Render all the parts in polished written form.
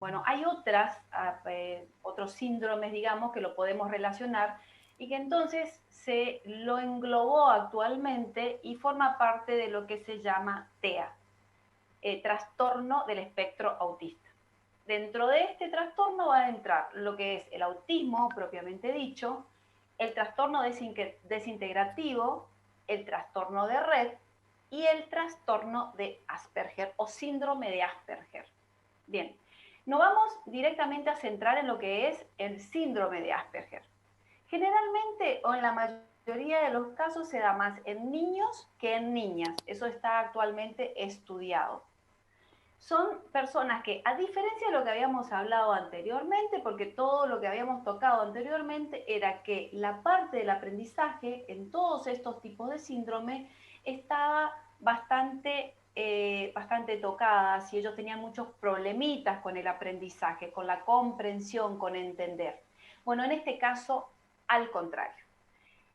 Bueno, hay otros síndromes, digamos, que lo podemos relacionar y que entonces se lo englobó actualmente y forma parte de lo que se llama TEA, trastorno del espectro autista. Dentro de este trastorno va a entrar lo que es el autismo propiamente dicho, el trastorno desintegrativo, el trastorno de red y el trastorno de Asperger o síndrome de Asperger. Bien, nos vamos directamente a centrar en lo que es el síndrome de Asperger. Generalmente, o en la mayoría de los casos, se da más en niños que en niñas. Eso está actualmente estudiado. Son personas que, a diferencia de lo que habíamos hablado anteriormente, porque todo lo que habíamos tocado anteriormente era que la parte del aprendizaje en todos estos tipos de síndrome estaba bastante tocada, si ellos tenían muchos problemitas con el aprendizaje, con la comprensión, con entender. Bueno, en este caso, al contrario.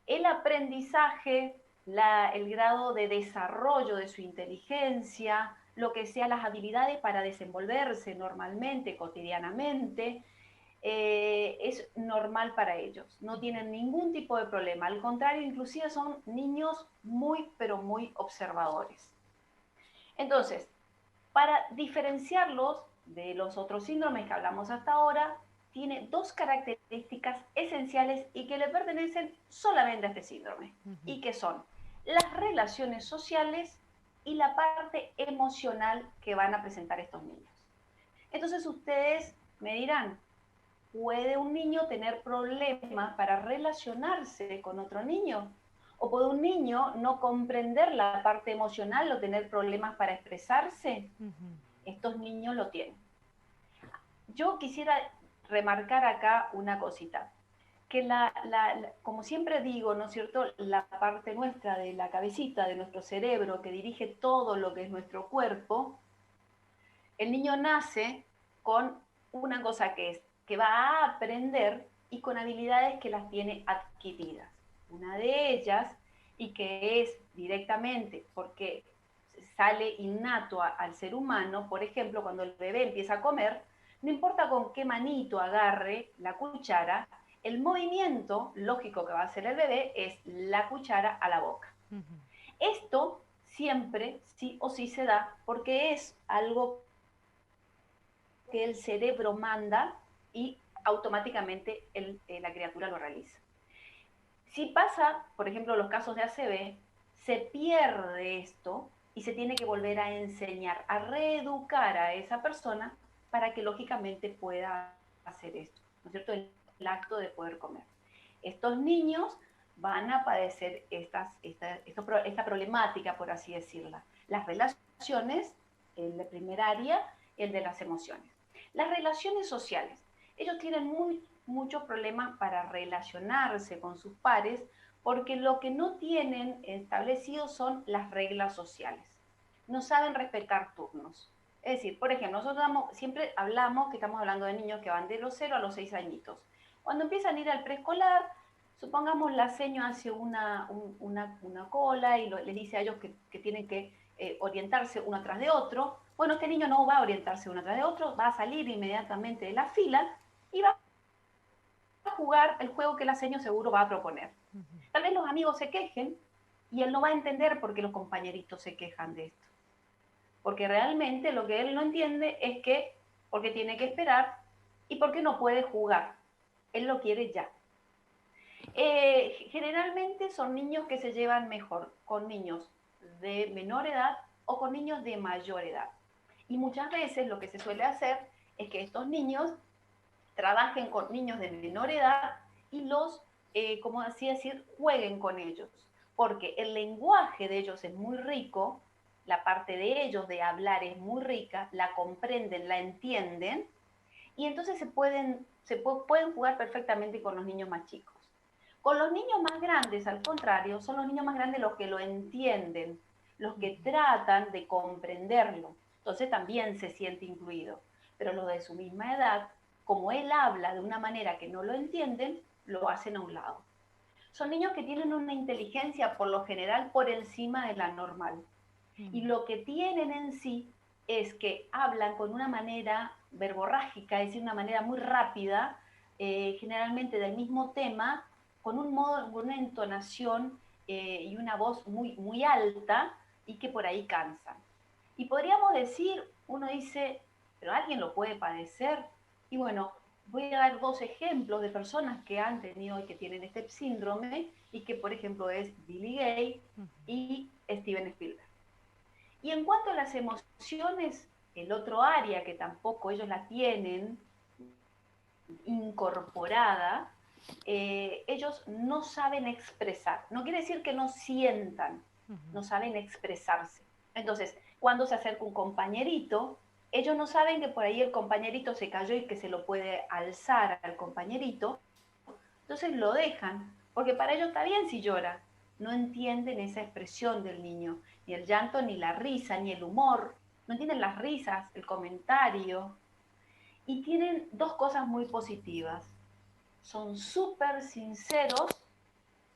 El aprendizaje, el grado de desarrollo de su inteligencia, lo que sean las habilidades para desenvolverse normalmente, cotidianamente, es normal para ellos. No tienen ningún tipo de problema. Al contrario, inclusive son niños muy, pero muy observadores. Entonces, para diferenciarlos de los otros síndromes que hablamos hasta ahora, tiene dos características esenciales y que le pertenecen solamente a este síndrome, y que son las relaciones sociales y la parte emocional que van a presentar estos niños. Entonces ustedes me dirán, ¿puede un niño tener problemas para relacionarse con otro niño? ¿O puede un niño no comprender la parte emocional o tener problemas para expresarse? Estos niños lo tienen. Yo quisiera remarcar acá una cosita, que como siempre digo, ¿no es cierto?, la parte nuestra de la cabecita, de nuestro cerebro, que dirige todo lo que es nuestro cuerpo, el niño nace con una cosa que va a aprender y con habilidades que las tiene adquiridas. Una de ellas, y que es directamente porque sale innato al ser humano, por ejemplo, cuando el bebé empieza a comer, no importa con qué manito agarre la cuchara, el movimiento lógico que va a hacer el bebé es la cuchara a la boca. Esto siempre, sí o sí, se da porque es algo que el cerebro manda y automáticamente la criatura lo realiza. Si pasa, por ejemplo, los casos de ACV, se pierde esto y se tiene que volver a enseñar, a reeducar a esa persona para que lógicamente pueda hacer esto, ¿no es cierto? El acto de poder comer. Estos niños van a padecer esta problemática, por así decirla. Las relaciones, el de primer área, el de las emociones. Las relaciones sociales. Ellos tienen muchos problemas para relacionarse con sus pares porque lo que no tienen establecido son las reglas sociales. No saben respetar turnos. Es decir, por ejemplo, siempre hablamos que estamos hablando de niños que van de los 0 a los 6 añitos. Cuando empiezan a ir al preescolar, supongamos la seño hace una cola y les dice a ellos que tienen que orientarse uno tras de otro. Bueno, este niño no va a orientarse uno tras de otro, va a salir inmediatamente de la fila y va a jugar el juego que la seño seguro va a proponer. Tal vez los amigos se quejen y él no va a entender por qué los compañeritos se quejan de esto. Porque realmente lo que él no entiende es que porque tiene que esperar y porque no puede jugar. Él lo quiere ya. Generalmente son niños que se llevan mejor con niños de menor edad o con niños de mayor edad. Y muchas veces lo que se suele hacer es que estos niños trabajen con niños de menor edad y como así decir, jueguen con ellos. Porque el lenguaje de ellos es muy rico, la parte de ellos de hablar es muy rica, la comprenden, la entienden, y entonces pueden jugar perfectamente con los niños más chicos. Con los niños más grandes, al contrario, son los niños más grandes los que lo entienden, los que tratan de comprenderlo. Entonces también se siente incluido. Pero los de su misma edad, como él habla de una manera que no lo entienden, lo hacen a un lado. Son niños que tienen una inteligencia por lo general por encima de la normal. Y lo que tienen en sí es que hablan con una manera verborrágica, es decir, una manera muy rápida, generalmente del mismo tema, con un modo, con una entonación y una voz muy, muy alta y que por ahí cansan. Y podríamos decir, uno dice, pero alguien lo puede padecer. Y bueno, voy a dar dos ejemplos de personas que han tenido y que tienen este síndrome y que, por ejemplo, es Billy Gay y Steven Spielberg. Y en cuanto a las emociones, el otro área que tampoco ellos la tienen incorporada, ellos no saben expresar. No quiere decir que no sientan, no saben expresarse. Entonces, cuando se acerca un compañerito, ellos no saben que por ahí el compañerito se cayó y que se lo puede alzar al compañerito, entonces lo dejan, porque para ellos está bien si llora. No entienden esa expresión del niño, ni el llanto, ni la risa, ni el humor. No entienden las risas, el comentario. Y tienen dos cosas muy positivas. Son súper sinceros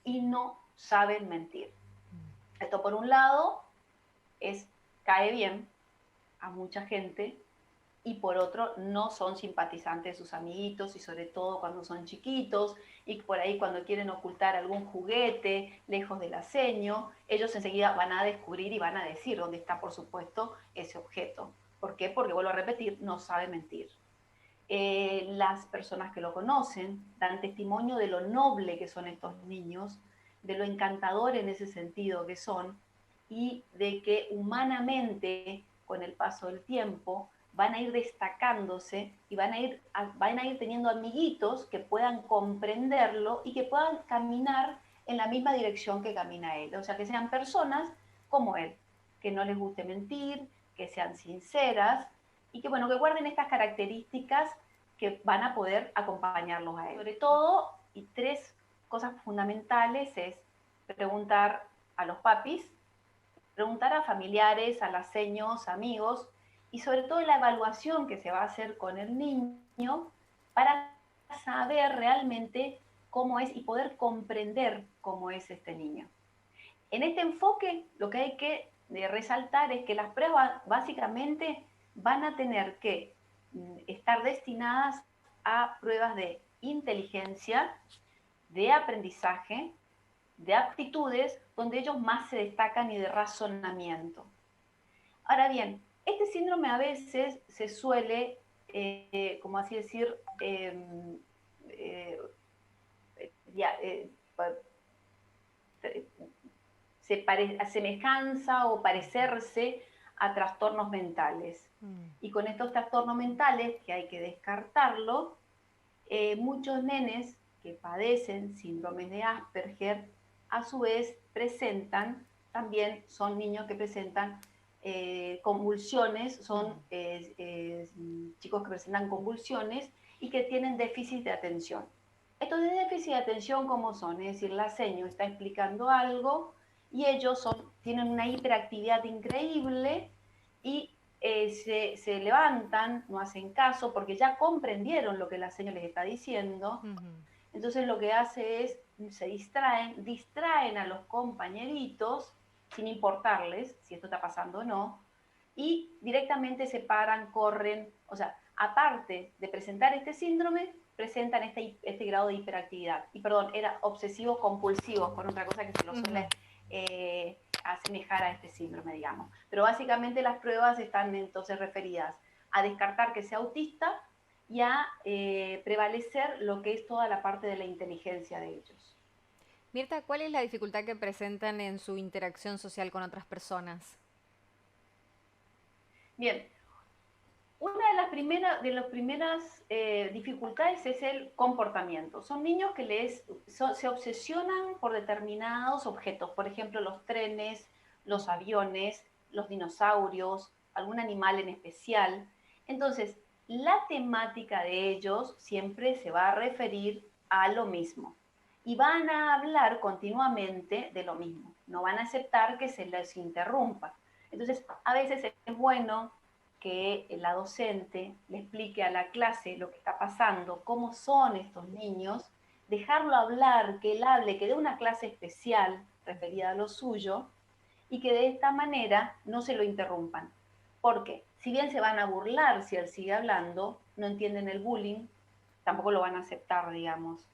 y no saben mentir. Esto por un lado cae bien a mucha gente, y por otro no son simpatizantes de sus amiguitos y sobre todo cuando son chiquitos y por ahí cuando quieren ocultar algún juguete lejos del aceño, ellos enseguida van a descubrir y van a decir dónde está, por supuesto, ese objeto. ¿Por qué? Porque, vuelvo a repetir, no sabe mentir. Las personas que lo conocen dan testimonio de lo noble que son estos niños, de lo encantador en ese sentido que son, y de que humanamente, con el paso del tiempo, van a ir destacándose y van a ir teniendo amiguitos que puedan comprenderlo y que puedan caminar en la misma dirección que camina él. O sea, que sean personas como él, que no les guste mentir, que sean sinceras y que, bueno, que guarden estas características que van a poder acompañarlos a él. Sobre todo, y tres cosas fundamentales es preguntar a los papis, preguntar a familiares, a las seños, amigos, y sobre todo la evaluación que se va a hacer con el niño para saber realmente cómo es y poder comprender cómo es este niño. En este enfoque, lo que hay que resaltar es que las pruebas básicamente van a tener que estar destinadas a pruebas de inteligencia, de aprendizaje, de aptitudes, donde ellos más se destacan y de razonamiento. Ahora bien, este síndrome a veces se suele, como así decir, eh, ya, semejanza o parecerse a trastornos mentales. Y con estos trastornos mentales, que hay que descartarlo, muchos nenes que padecen síndromes de Asperger, a su vez presentan, también son niños que presentan convulsiones, son chicos que presentan convulsiones y que tienen déficit de atención. Estos de déficit de atención, ¿cómo son? Es decir, la seño está explicando algo y ellos tienen una hiperactividad increíble y se levantan, no hacen caso porque ya comprendieron lo que la señora les está diciendo. Entonces lo que hace es, se distraen a los compañeritos sin importarles si esto está pasando o no, y directamente se paran, corren, o sea, aparte de presentar este síndrome, presentan este grado de hiperactividad. Y perdón, era obsesivos compulsivos, con otra cosa que se lo suele asemejar a este síndrome, digamos. Pero básicamente las pruebas están entonces referidas a descartar que sea autista y a prevalecer lo que es toda la parte de la inteligencia de ellos. Mirta, ¿cuál es la dificultad que presentan en su interacción social con otras personas? Bien, una de las primeras dificultades es el comportamiento. Son niños que se obsesionan por determinados objetos, por ejemplo, los trenes, los aviones, los dinosaurios, algún animal en especial. Entonces, la temática de ellos siempre se va a referir a lo mismo y van a hablar continuamente de lo mismo. No van a aceptar que se les interrumpa. Entonces, a veces es bueno que la docente le explique a la clase lo que está pasando, cómo son estos niños, dejarlo hablar, que él hable, que dé una clase especial referida a lo suyo y que de esta manera no se lo interrumpan. ¿Por qué? Si bien se van a burlar si él sigue hablando, no entienden el bullying, tampoco lo van a aceptar, digamos.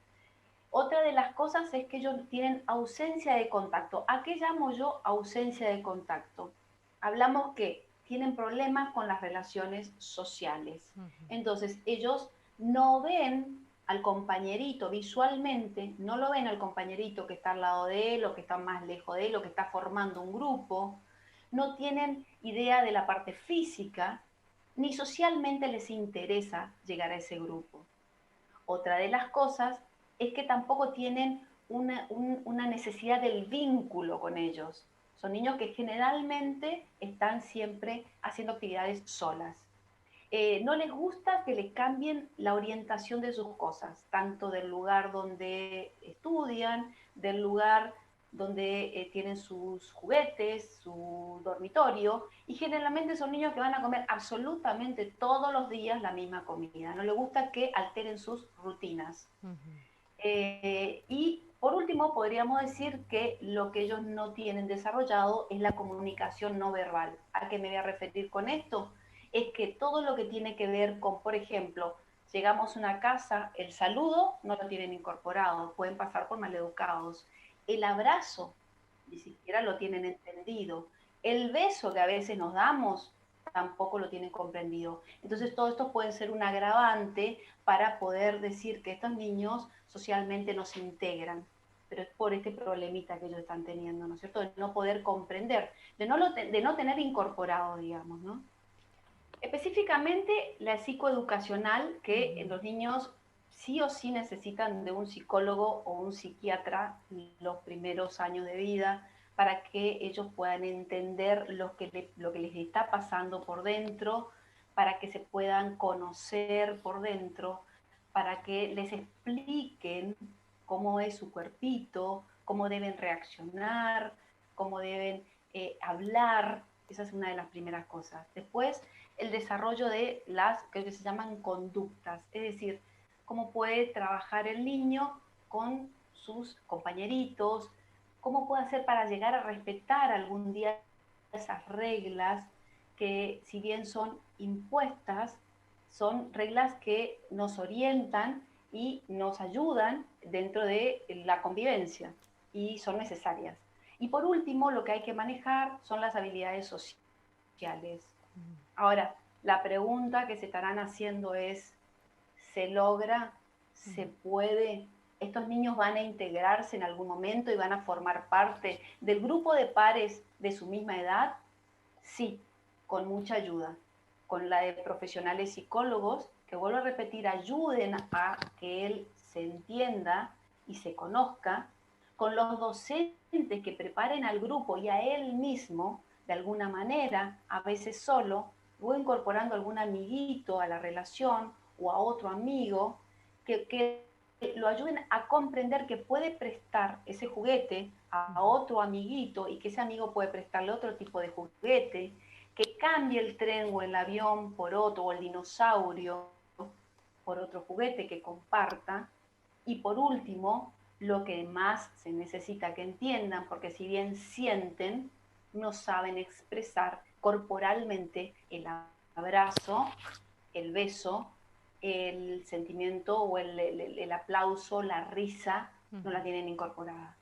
Otra de las cosas es que ellos tienen ausencia de contacto. ¿A qué llamo yo ausencia de contacto? Hablamos que tienen problemas con las relaciones sociales. Ujú. Entonces, ellos no ven al compañerito visualmente, no lo ven al compañerito que está al lado de él o que está más lejos de él o que está formando un grupo, no tienen idea de la parte física, ni socialmente les interesa llegar a ese grupo. Otra de las cosas es que tampoco tienen una necesidad del vínculo con ellos. Son niños que generalmente están siempre haciendo actividades solas. No les gusta que le cambien la orientación de sus cosas, tanto del lugar donde estudian, del lugar donde tienen sus juguetes, su dormitorio, y generalmente son niños que van a comer absolutamente todos los días la misma comida. No les gusta que alteren sus rutinas. Ujú. Y por último, podríamos decir que lo que ellos no tienen desarrollado es la comunicación no verbal. ¿A qué me voy a referir con esto? Es que todo lo que tiene que ver con, por ejemplo, llegamos a una casa, el saludo no lo tienen incorporado, pueden pasar por maleducados. El abrazo, ni siquiera lo tienen entendido. El beso que a veces nos damos, tampoco lo tienen comprendido. Entonces, todo esto puede ser un agravante para poder decir que estos niños socialmente no se integran, pero es por este problemita que ellos están teniendo, ¿no es cierto? De no poder comprender, de no tener incorporado, digamos, ¿no? Específicamente la psicoeducacional, que Ujú. los niños sí o sí necesitan de un psicólogo o un psiquiatra los primeros años de vida para que ellos puedan entender lo que les está pasando por dentro, para que se puedan conocer por dentro, para que les expliquen cómo es su cuerpito, cómo deben reaccionar, cómo deben hablar. Esa es una de las primeras cosas. Después, el desarrollo de las que se llaman conductas, es decir, cómo puede trabajar el niño con sus compañeritos, cómo puede hacer para llegar a respetar algún día esas reglas que si bien son impuestas, son reglas que nos orientan y nos ayudan dentro de la convivencia y son necesarias. Y por último, lo que hay que manejar son las habilidades sociales. Ahora, la pregunta que se estarán haciendo es, ¿se logra? ¿Se puede? ¿Estos niños van a integrarse en algún momento y van a formar parte del grupo de pares de su misma edad? Sí, con mucha ayuda, con la de profesionales psicólogos, que vuelvo a repetir, ayuden a que él se entienda y se conozca, con los docentes que preparen al grupo y a él mismo, de alguna manera, a veces solo, luego incorporando algún amiguito a la relación o a otro amigo, que lo ayuden a comprender que puede prestar ese juguete a otro amiguito y que ese amigo puede prestarle otro tipo de juguete, que cambie el tren o el avión por otro, o el dinosaurio por otro juguete que comparta. Y por último, lo que más se necesita que entiendan, porque si bien sienten, no saben expresar corporalmente el abrazo, el beso, el sentimiento o el aplauso, la risa, no la Ujú. tienen incorporada.